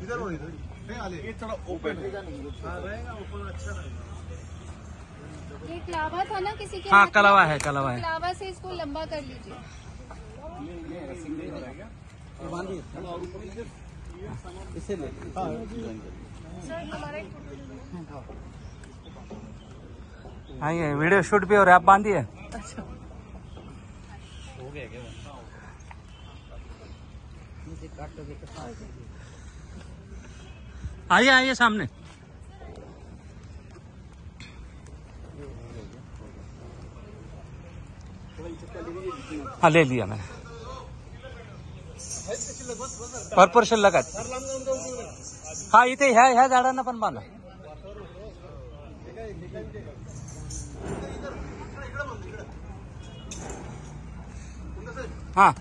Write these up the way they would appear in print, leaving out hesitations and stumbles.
इधर हो ये थोड़ा ओपन रहेगा, ओपन अच्छा रहेगा। ये कलावा था ना किसी के? हाँ कलावा है, कलावा है। कलावा से इसको लंबा कर लीजिए। इसे ले हाँ ये वीडियो शूट भी हो रहा है, आप बांधिए। अच्छा हो गया क्या? आइए आइए सामने। हाँ ले लिया मैंने, भरपूर शिल्लक आहे। हा इथे ह्या झाडांना पण बांधा। हाँ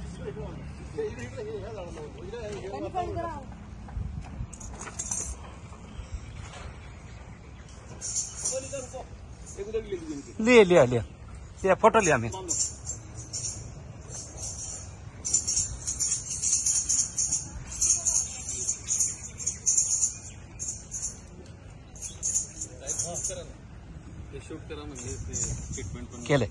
लिया फोटो लिया मैं। शूट करा म्हणजे ट्रीटमेंट पण केले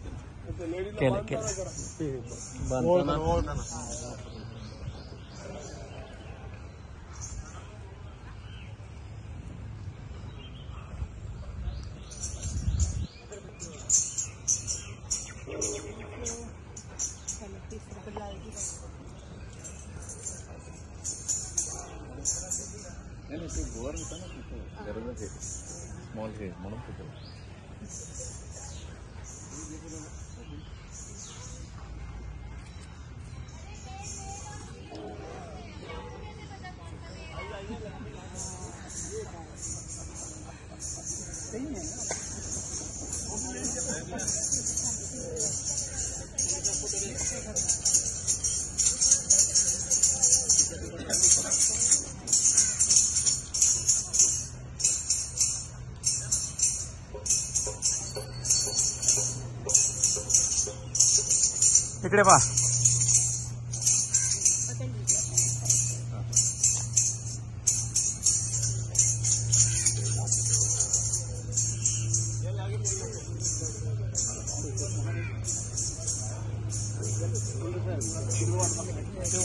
नाही ते बोर होता ना तिथे गरजच आहे, स्मॉल हे म्हणून तिथे इकडे पहा।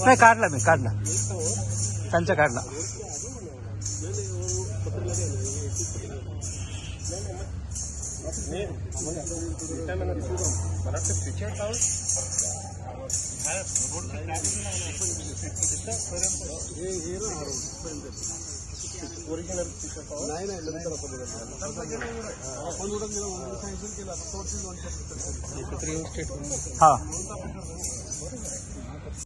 नाही काढला मी, काढला त्यांचा काढला। नाही नंतर आपण हाँ